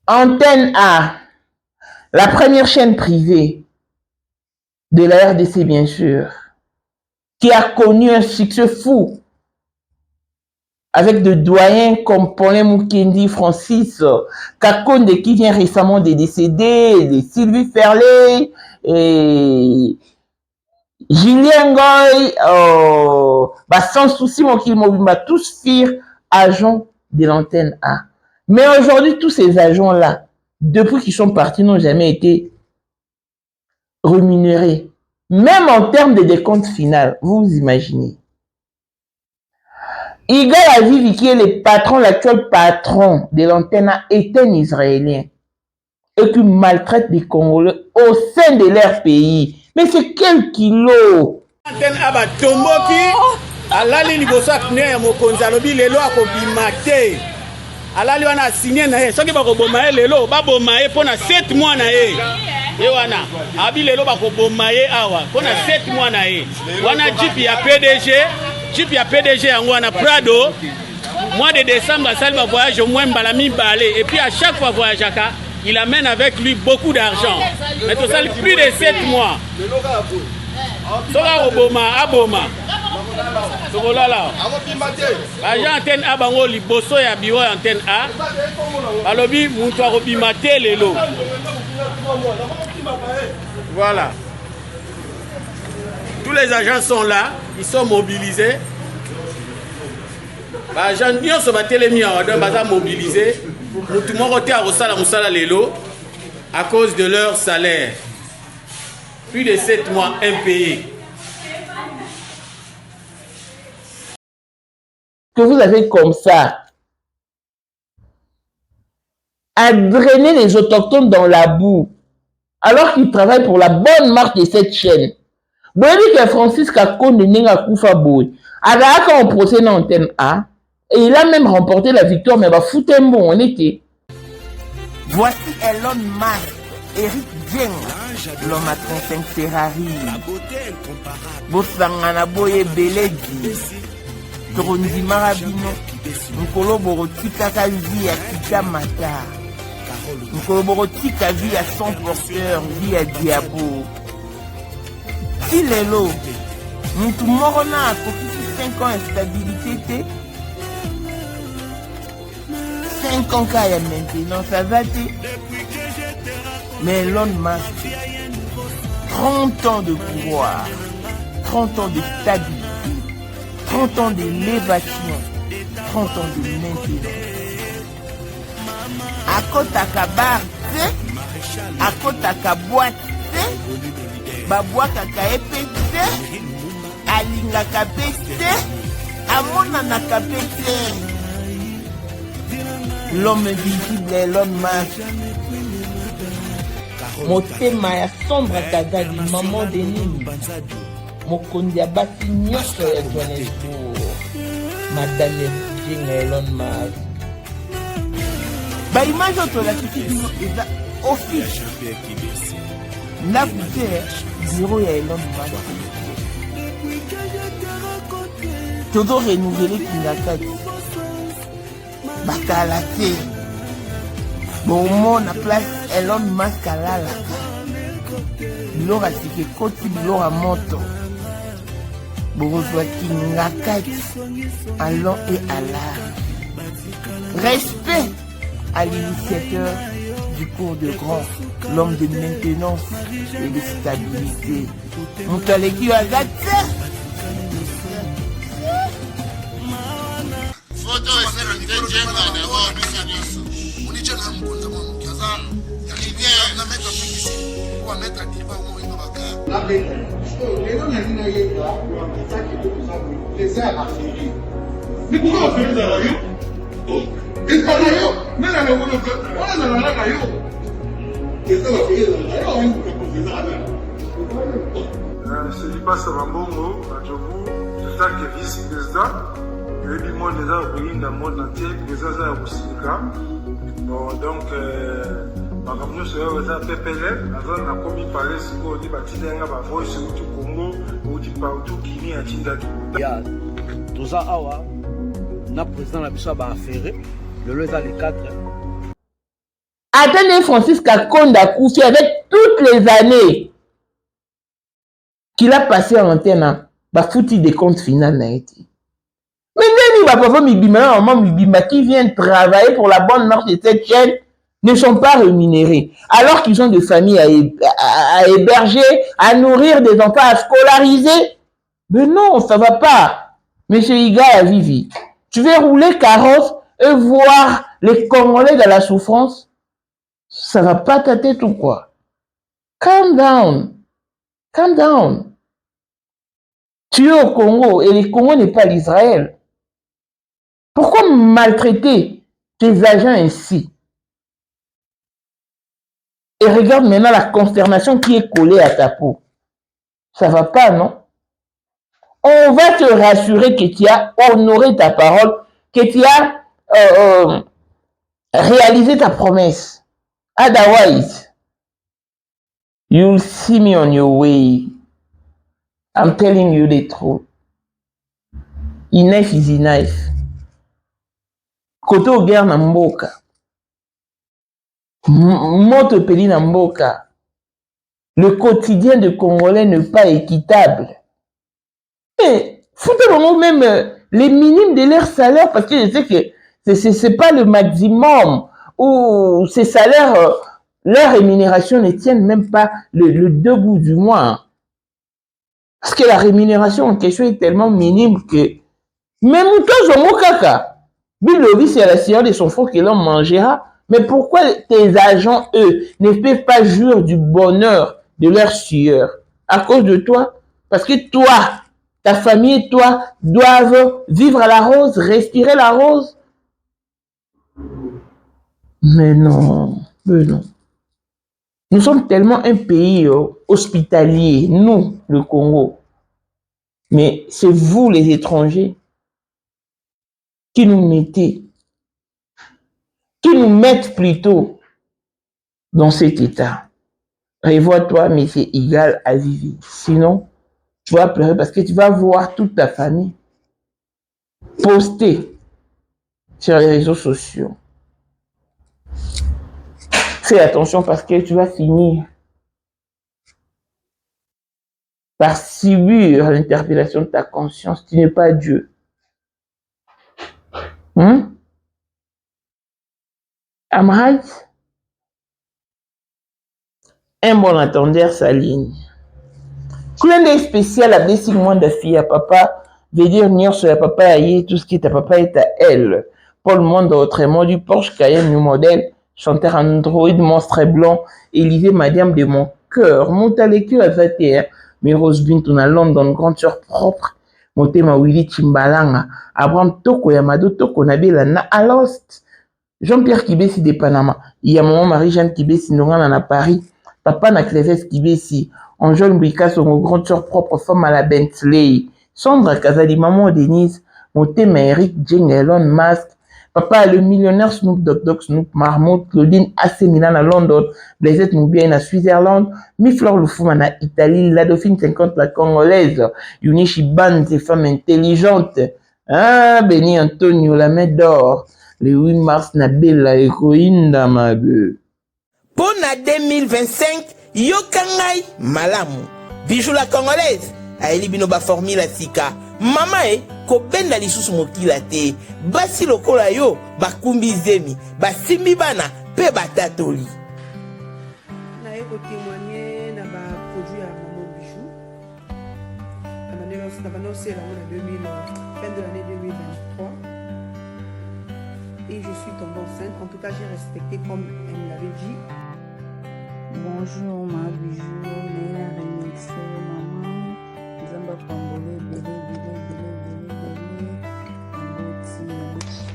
Antenne A, la première chaîne privée de la RDC, bien sûr, qui a connu un succès fou avec de doyens comme Paulin Mukendi, Francis Kakonde qui vient récemment de décéder, de Sylvie Ferlet et Julien Goy, sans souci, mon Mobimba, tous firent agents de l'antenne A. Mais aujourd'hui, tous ces agents-là, depuis qu'ils sont partis, n'ont jamais été rémunérés. Même en termes de décompte final, vous imaginez. Igal Avivi, qui est le patron, l'actuel patron de l'antenne A, est un Israélien et qui maltraite les Congolais au sein de leur pays. Mais c'est quel kilo? Antenne aba tomboki alali liboso pne ya mokonzi alobi lelo akobima te alali wana signé na ye soki bakoboma ye lelo baboma ye pona 7 mois na ye ye wana abi lelo bakoboma ye awa pona 7 mois na ye wana jeep ya PDG yango wana Prado mois de décembre asali ba voyage au moins mbala mibale et puis à chaque fois voyageaka il amène avec lui beaucoup d'argent mais tout ça plus de 7 mois. Soka oboma aboma sokolala agent antenne A bango liboso ya bureau antenne A balobi mutu akobima te lelo. Voilà, tous les agents sont là, ils sont mobilisés. Agent nyonso batelemi awa donc baza mobilisés mutu moko te akosala mosala lelo à cause de leur salaire. Plus de 7 mois impayés. Que vous avez comme ça, à drainer les autochtones dans la boue, alors qu'ils travaillent pour la bonne marque de cette chaîne. Vous voyez que Francis Kakonde Nenga Koufa Boy a en procès dans l'antenne A, et il a même remporté la victoire, mais il va foutre un bon, on était. Voici Elon Musk, Eric Dieng, l'homme à 35 Ferrari, Bosangana Boye Beledi, Torondi Marabino, Nkolo Borotika Kazi à Kita Mata, Nkolo Borotika vie à son porteur, vie à Diabo. Si Lelo, Moutou Morona a coquille 5 ans instabilité, 5 ans qu'il y a maintenant, ça va te. Mais Elon Musk, 30 ans de pouvoir, 30 ans de stabilité, 30 ans d'élévation, 30 ans de maintenance. À côté à Kabar, à côté à Kaboite, Baboua Kakaepete, Alinga Kapete, Amona Nakapete. L'homme invisible Elon Musk. Motema ya sombre Kagadi, maman de Nini. Mokondi ya basi nyonso ya Johannesburg. Madame Jenga Elon Musk. Ba image oto la kiti bino eza office. La boutique bureau ya Elon Musk. Todo renouveler Kingakati. Bakalate. Bon, na place Elon Musk à la bilora sike koti bilora moto. Borozwa Kingakati. Allons et à la. Respect à l'initiateur du cours de grand, l'homme de maintenance et de stabilité. Moutaleki Wagate. Photo Selipa Sabambongo, Adjobu, c'est ça qui est vice-président. Et puis moi, les gens dans le monde entier, les gens sont bon, donc, ma campagne sur le PPL, avant la commis parler, si vous dites, Batidenga, Bavoy, c'est où tu Congo, où tu parles tout, Guinée, à Tindatu. Tout ça, on a président la mission à faire, le les 4. Attendez Francis Kakonda Koufi avec toutes les années qu'il a passé en antenne, bah foutu des comptes finaux n'a été. Mais papa Mibima, maman Mibima qui viennent travailler pour la bonne marche de cette chaîne ne sont pas rémunérés. Alors qu'ils ont des familles à héberger, à nourrir des enfants, à scolariser. Mais non, ça va pas. Monsieur Iga à Vivi, tu veux rouler carrosse et voir les Congolais dans la souffrance? Ça va pas ta tête ou quoi? Calm down. Calm down. Tu es au Congo et le Congo n'est pas l'Israël. Pourquoi maltraiter tes agents ainsi? Et regarde maintenant la consternation qui est collée à ta peau. Ça va pas, non? On va te rassurer que tu as honoré ta parole, que tu as réalisé ta promesse. Otherwise, you'll see me on your way. I'm telling you the truth. Enough is enough. Koto guerre na mboka. Moto peli na mboka. Le quotidien de Congolais n'est pas équitable. Et foutez-moi même les minimes de leur salaire parce que je sais que c'est pas le maximum ou ces salaires, leur rémunération ne tiennent même pas le deux bouts du mois. Parce que la rémunération en question est tellement minime que même toi, Zomo Kaka, Bilobi, c'est la science de son faux que l'on mangera. Mais pourquoi tes agents, eux, ne peuvent pas jouir du bonheur de leur sueur? À cause de toi? Parce que toi, ta famille et toi doivent vivre à la rose, respirer la rose. Mais non, mais non. Nous sommes tellement un pays hospitalier, nous, le Congo. Mais c'est vous, les étrangers, qui nous mettent plutôt dans cet état. Revois-toi, mais c'est égal à vivre. Sinon, tu vas pleurer parce que tu vas voir toute ta famille poster sur les réseaux sociaux. Fais attention parce que tu vas finir par subir l'interpellation de ta conscience. Tu n'es pas Dieu. I'm right? Un bon entendeur s'aligne. Clin d'œil spécial à Blessing moi de fille à papa veut dire venir sur la papa aïe, tout ce qui est à papa est à elle. Paul Monde autrement du Porsche Cayenne New Model, chanteur Android, monstre blanc, Élisée Madiam de mon cœur, Montalécu à 21, mais Rose Bintou na London, grande sœur propre, Motema Willy Chimbalanga, Abraham Toko Yamado Toko Nabila na Alost, Jean-Pierre Kibesi de Panama, il y a maman Marie-Jeanne Kibesi Noran à Paris, papa na Cléves Kibesi, Anjol Mbika son grande sœur propre femme à la Bentley, Sandra Kazali, maman Denise, Motema Eric Jeng Elon Musk, papa le millionnaire Snoop Dogg Snoop Marmot, Claudine AC Milan à London, Blaisette Moubien à Switzerland, Miflor Lufuma à Italie, la Dauphine 50 la Congolaise, Yunichi Ban, ces femmes intelligentes, ah, Béni Antonio, la main d'or, le 8 mars, Nabel, la héroïne d'Amabe. Pour la 2025, Yokangai Malamu, Bijou la Congolaise, Aeli Binoba formule la Sika, Mama ko benda lisusu mokila te, basi lokola yo, bakumbi zemi, basimbi bana, pe batatoli. Na eko témoigner na ba produit à Maman Bijou. Na banoncé la fin de l'année 2023. Et je suis tombée enceinte. En tout cas, j'ai respecté comme elle me l'avait dit. Bonjour ma Bijou, Néa Remixé, maman, Zamba Congolais,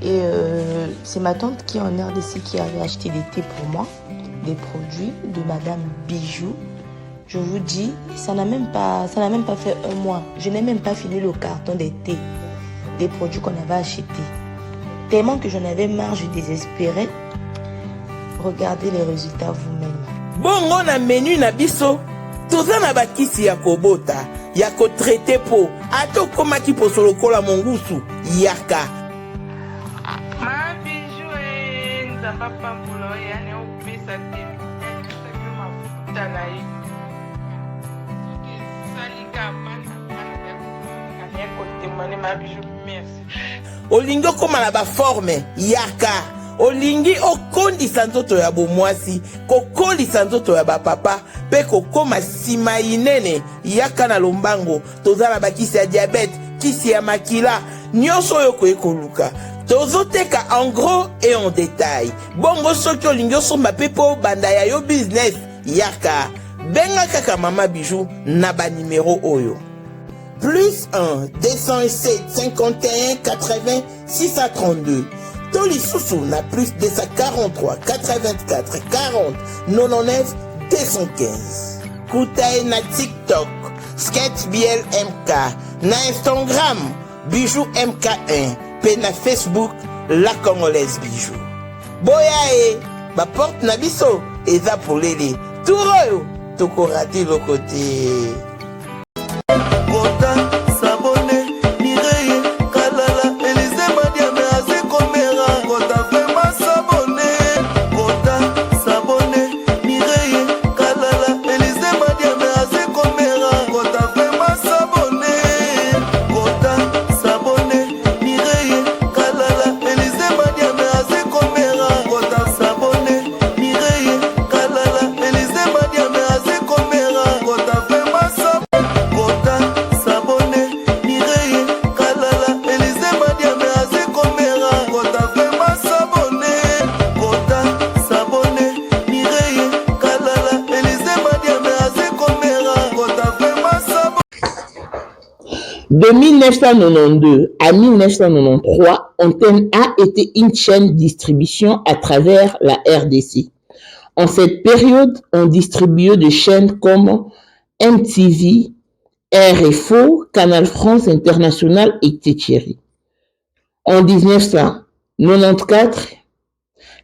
Et c'est ma tante qui est en RDC qui avait acheté des thés pour moi, des produits de Madame Bijou. Je vous dis, ça n'a même pas fait un mois. Je n'ai même pas fini le carton des thés, des produits qu'on avait achetés. Tellement que j'en avais marre, je désespérais. Regardez les résultats vous-même. Bongo na menu na biso, toza na bakisi ya kobota, ya ko traité po, ato koma ki po solokola mongusu, yaka. Ma Bijou nzamba pambulo yani olingi okóma na baforme yaka olingi okondisa nzoto ya bomwasi kokolisa nzoto ya bapapa mpe kokóma nsima inene yaka na lombango toza na bakisi ya diabete kisi ya makila nyonso oyo koye koluka tozoteka en gros et en détail bongo soki olingi osomba mpe mpo banda ya yo business yaka benga kaka mama bijou na banimero oyo plus 1 207 51 80 632 Toli Soussou na plus 243 84 40 99 215 Koutae na TikTok Sketch Biel MK na Instagram Bijou MK1 pe na Facebook La Congolaise Bijou boya ba porte na biso eza polele turoyo tokorate lokote Kota, Sabone, Mireye, Kalala, Elise Madiame, Aze Komera, Kota, Fema, Sabone, Kota, Sabone, Mireye, Kalala, Elise Madiame, Aze Komera, Kota, Fema, Sabone, Kota, Sabone, Mireye, Kalala, Elise Madiame, Aze Komera, Kota, Sabone, Mireye, Kalala, Elise Madiame, Aze Komera, Kota, Fema, Sabone. De 1992 à 1993, Antenne A était une chaîne de distribution à travers la RDC. En cette période, on distribuait des chaînes comme MTV, RFO, Canal France International et Tétchéri. En 1994,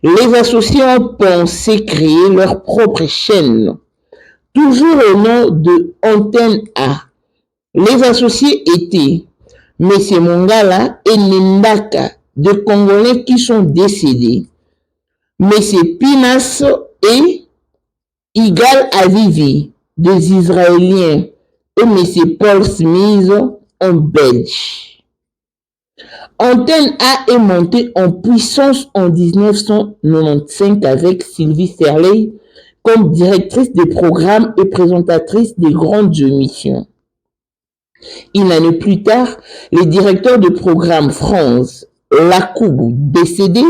les associés ont pensé créer leur propre chaîne, toujours au nom de Antenne A. Les associés étaient M. Mongala et Nindaka, deux Congolais qui sont décédés, M. Pinas et Igal Avivi, des Israéliens, et M. Paul Smith, un Belge. Antenne A est montée en puissance en 1995 avec Sylvie Ferley comme directrice des programmes et présentatrice des grandes émissions. Une année plus tard, le directeur de programme France, Lakoubou, décédé,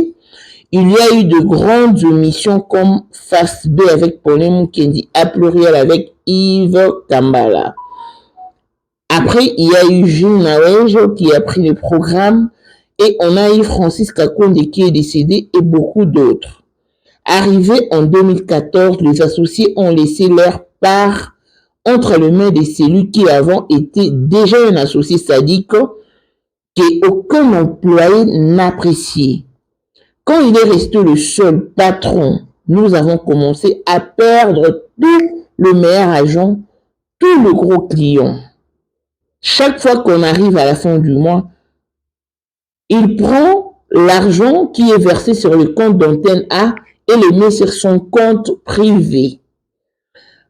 il y a eu de grandes émissions comme Face B avec Pauline Mukendi, A pluriel avec Yves Kambala. Après, il y a eu Jules Nawej qui a pris le programme et on a eu Francis Kakonde qui est décédé et beaucoup d'autres. Arrivé en 2014, les associés ont laissé leur part entre les mains de celui qui avant était déjà un associé sadique qu'aucun employé n'appréciait. Quand il est resté le seul patron, nous avons commencé à perdre tout le meilleur agent, tout le gros client. Chaque fois qu'on arrive à la fin du mois, il prend l'argent qui est versé sur le compte d'Antenne A et le met sur son compte privé.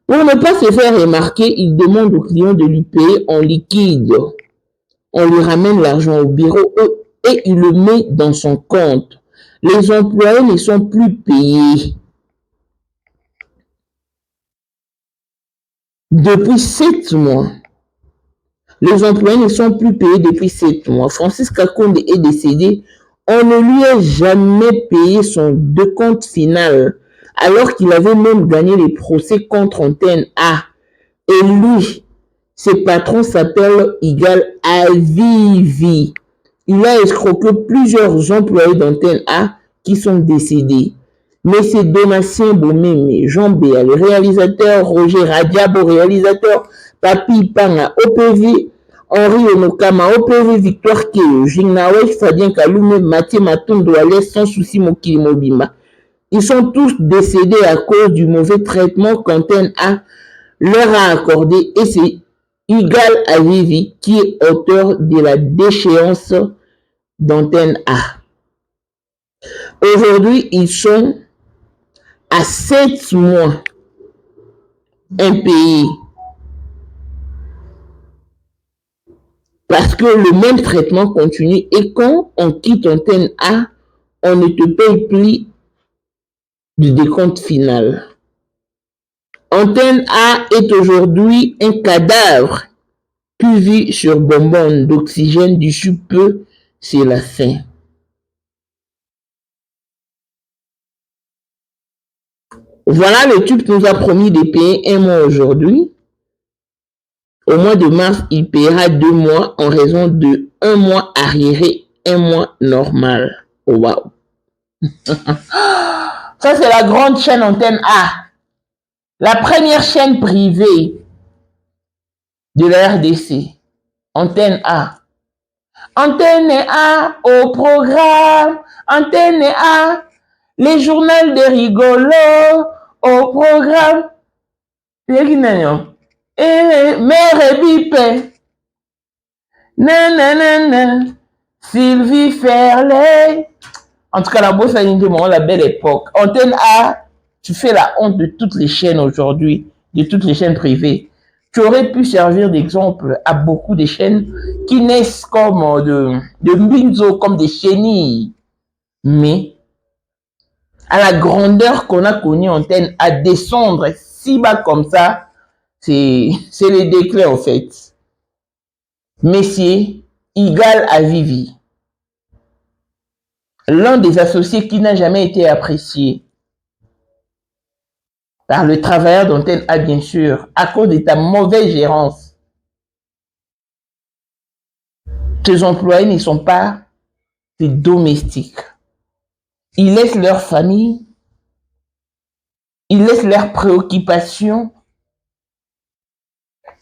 Pour ne pas se faire remarquer, il demande au client de lui payer en liquide. On lui ramène l'argent au bureau et il le met dans son compte. Les employés ne sont plus payés. Depuis 7 mois. Les employés ne sont plus payés depuis 7 mois. Francis Kakonde est décédé. On ne lui a jamais payé son décompte final, alors qu'il avait même gagné les procès contre Antenne A. Et lui, ses patrons s'appellent Igal Avivi. Il a escroqué plusieurs employés d'Antenne A qui sont décédés. Mais c'est Donatien Bomeme, Jean Béa, le réalisateur, Roger Radiabo, réalisateur, Papi Panga, OPV, Henri Onokama, OPV, Victoire Keo, Jingnawe, Fabien Kalume, Mathieu Matondo, Alès, sans souci Mokili Mobima. Ils sont tous décédés à cause du mauvais traitement qu'Antenne A leur a accordé et c'est Igal Avivi qui est auteur de la déchéance d'Antenne A. Aujourd'hui, ils sont à 7 mois impayés. Parce que le même traitement continue et quand on quitte antenne A, on ne te paye plus du décompte final. Antenne A est aujourd'hui un cadavre cuvi sur bonbonne d'oxygène d'ici peu, c'est la fin. Voilà, le tube nous a promis de payer 1 mois aujourd'hui. Au mois de mars, il paiera 2 mois en raison de 1 mois arriéré, 1 mois normal. Waouh! Ça, c'est la grande chaîne Antenne A. La première chaîne privée de la RDC. Antenne A. Antenne A au programme. Antenne A. Les journaux des rigolos au programme. Mère Bipé. Nanana. Sylvie Ferlet. En tout cas, la bourse a été la belle époque. Antenne A, tu fais la honte de toutes les chaînes aujourd'hui, de toutes les chaînes privées. Tu aurais pu servir d'exemple à beaucoup de chaînes qui naissent comme de Mbinzo, comme des chenilles. Mais à la grandeur qu'on a connue Antenne, à descendre si bas comme ça, c'est le déclin en fait. Messier, égal à Vivi. L'un des associés qui n'a jamais été apprécié par le travailleur d'Antenne A, bien sûr, à cause de ta mauvaise gérance. Tes employés ne sont pas tes domestiques. Ils laissent leur famille, ils laissent leurs préoccupations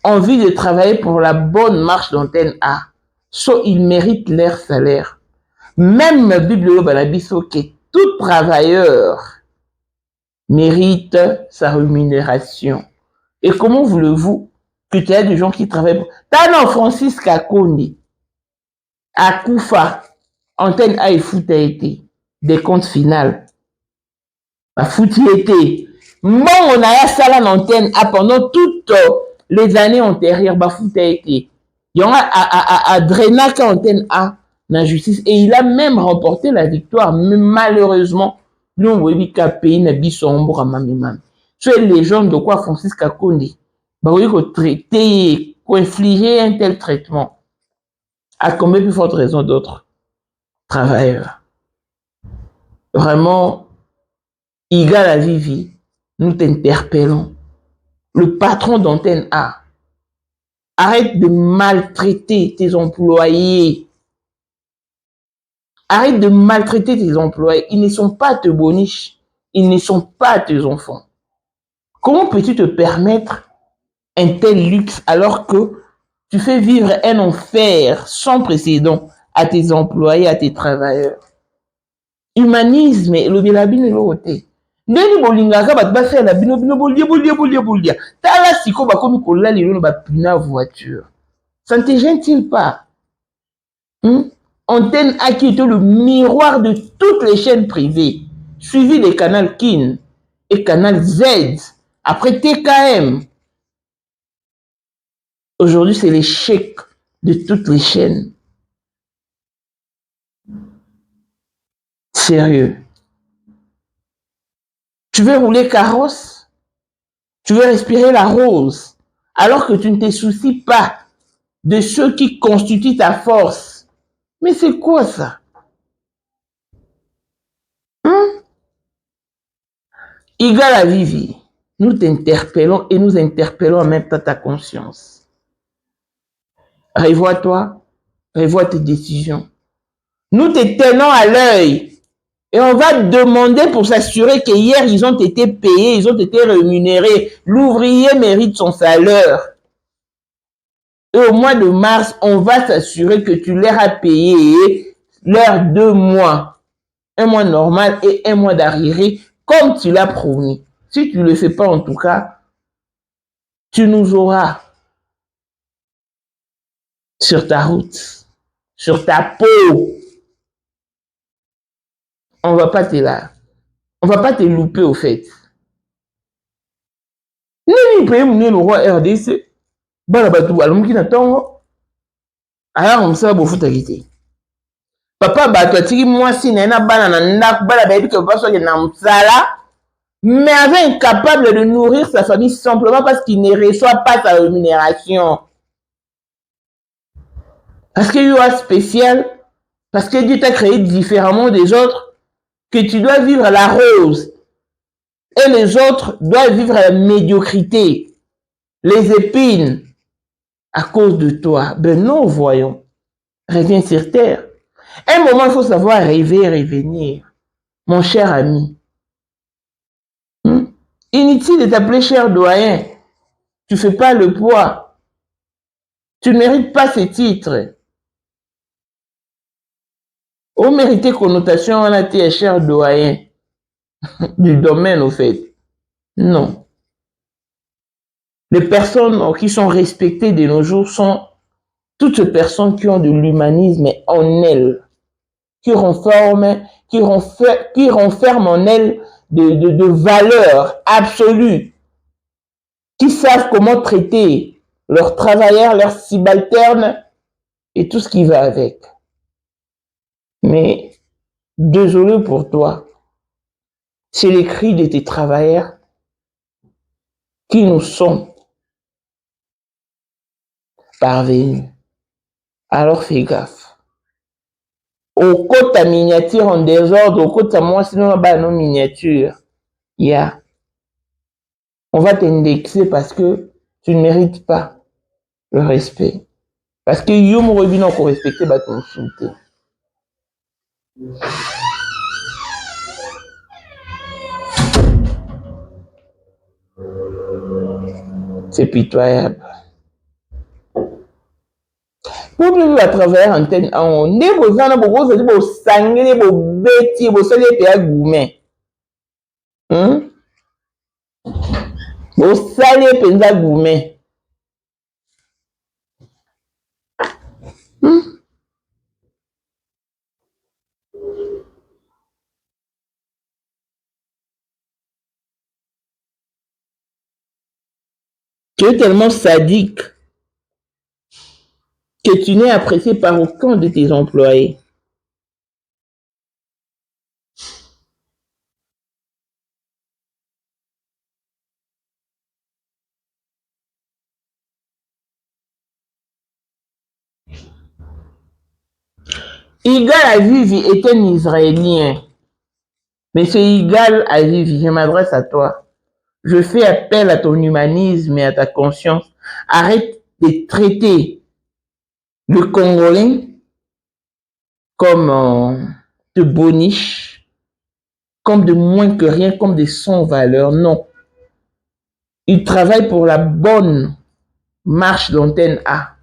en vue de travailler pour la bonne marche d'Antenne A. So, ils méritent leur salaire. Même Bible Balabiso, que tout travailleur mérite sa rémunération. Et comment voulez-vous que tu aies des gens qui travaillent pour... T'as non Francis Kakoni, à Koufa, Antenne A et foot a été, des comptes finales. La foot y était. Bon, on a ça là l'antenne A pendant toutes les années antérieures, bah foot a été. Il y aura à Drena Antenne A la justice et il a même remporté la victoire, mais malheureusement, nous on voit qu'il pays n'a pas sombre à mamimam. C'est les gens de quoi Francis Kakondi, bah oui qu'on traiter, qu'on infliger un tel traitement. À combien plus forte raison d'autres travailleurs. Vraiment, égal à Vivi, nous t'interpellons. Le patron d'Antenne A, arrête de maltraiter tes employés. Arrête de maltraiter tes employés. Ils ne sont pas tes boniches. Ils ne sont pas tes enfants. Comment peux-tu te permettre un tel luxe alors que tu fais vivre un enfer sans précédent à tes employés, à tes travailleurs? Humanisme, le bilabine l'autre. Ndeni bolingaka bat ba faire la bino bolia. Tala siko ba komi kola lelo ba puna voiture. Ça ne te gêne-t-il pas? Antenne A qui était le miroir de toutes les chaînes privées, suivi des canaux KIN et Canal Z, après TKM. Aujourd'hui, c'est l'échec de toutes les chaînes. Sérieux. Tu veux rouler carrosse? Tu veux respirer la rose, alors que tu ne te soucies pas de ceux qui constituent ta force. Mais c'est quoi ça? Égal à Vivi, nous t'interpellons et nous interpellons en même temps ta conscience. Revois-toi, revois tes décisions. Nous te tenons à l'œil et on va te demander pour s'assurer que hier ils ont été payés, ils ont été rémunérés. L'ouvrier mérite son salaire. Et au mois de mars, on va s'assurer que tu leur as payé leurs 2 mois. 1 mois normal et 1 mois d'arriéré, comme tu l'as promis. Si tu ne le fais pas, en tout cas, tu nous auras sur ta route, sur ta peau. On va pas te là. On va pas te louper au fait. Nini paye mon le roi RDC. Bala batu alumki na tongo. Alors on sait beau foutaquité. Papa bato atiki mwasi na bana na ndak bala baby que pas que na msala. Mais avait incapable de nourrir sa famille simplement parce qu'il ne reçoit pas sa rémunération. Parce qu'il y a spécial, parce que Dieu t'a créé différemment des autres, que tu dois vivre la rose. Et les autres doivent vivre la médiocrité, les épines, à cause de toi. Ben non, voyons. Reviens sur terre. Un moment, il faut savoir rêver et revenir. Mon cher ami. Inutile de t'appeler cher doyen. Tu fais pas le poids. Tu ne mérites pas ces titres. On méritait connotation, on a été cher doyen. Du domaine, au fait. Non. Les personnes qui sont respectées de nos jours sont toutes ces personnes qui ont de l'humanisme en elles, qui renferment en elles de valeurs absolues, qui savent comment traiter leurs travailleurs, leurs subalternes et tout ce qui va avec. Mais désolé pour toi, c'est les cris de tes travailleurs qui nous sont parvenus. Alors fais gaffe. Au côté ta miniature en désordre, au côté ta moi sinon bah non miniature. Yeah. On va t'indexer parce que tu ne mérites pas le respect. Parce que yo mo rebi non ko respecter ba ton insulté. C'est pitoyable. Pour vivre à travers antenne, on est besoin de beaucoup de sanguiner, de bêtis, de soleil et à gourmet. Au salé et à gourmet. Tu es tellement sadique que tu n'es apprécié par aucun de tes employés. Igal Avivi est un Israélien. Mais c'est Igal Avivi, je m'adresse à toi. Je fais appel à ton humanisme et à ta conscience. Arrête de traiter le Congolais comme de boniche, comme de moins que rien, comme des sans valeur. Non. Il travaille pour la bonne marche d'antenne A.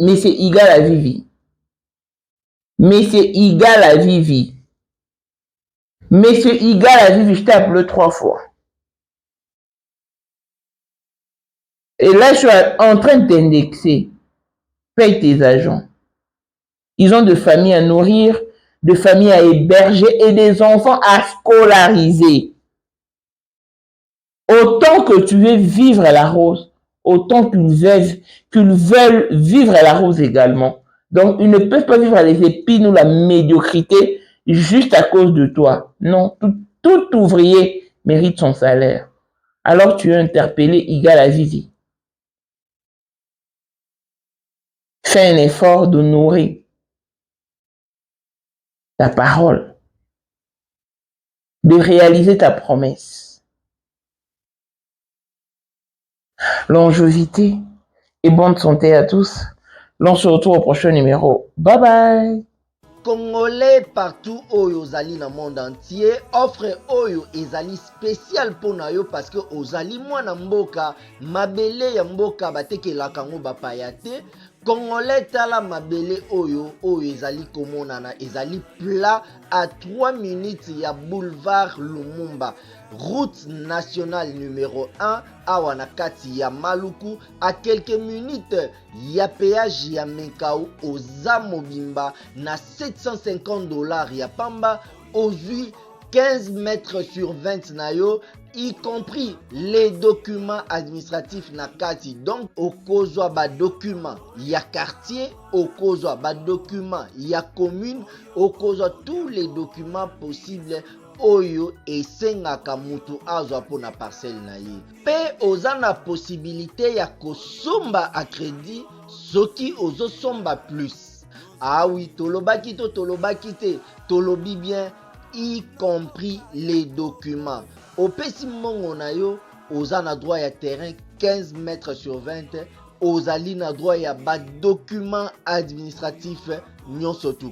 Mais c'est Igal Avivi. Monsieur Igal Avivi. Monsieur Igal Avivi, je t'ai appelé 3 fois. Et là, je suis en train d'indexer. Paye tes agents. Ils ont de familles à nourrir, de familles à héberger et des enfants à scolariser. Autant que tu veux vivre à la rose, autant qu'ils veulent vivre à la rose également. Donc, ils ne peuvent pas vivre à les épines ou la médiocrité juste à cause de toi. Non, tout ouvrier mérite son salaire. Alors, tu es interpellé Igal Avivi. Fais un effort de nourrir ta parole, de réaliser ta promesse. Longévité et bonne santé à tous. L'on se retrouve au prochain numéro. Bye bye. Congolais partout oyo ozali na monde entier, offre oyo ezali spécial pour yo parce que ozali mwana mboka, mabele ya mboka batekelaka ngo bapaya te. Congolais tala mabele oyo ezali komonana, ezali plat à 3 minutes ya boulevard Lumumba. Route nationale numéro 1 awa na kati ya Maluku, à quelques minutes ya péage ya Menkau oza mobimba na $750 ya pamba ozwi 15 mètres sur 20 na yo, y compris les documents administratifs na kati. Donc okozwa ba document ya quartier, okozwa ba document ya commune, okozwa tous les documents possibles oyo esengaka mutu azwa pona parcelle na ye. Pe oza na possibilité ya kosomba a crédit soki ozosomba plus. Ah oui, tolobaki to tolobaki te, tolobi bien, y compris les documents. Opesi mongo na yo, oza na droit ya terrain 15 mètres sur 20, ozali na droit ya ba document administratif nyonso tu.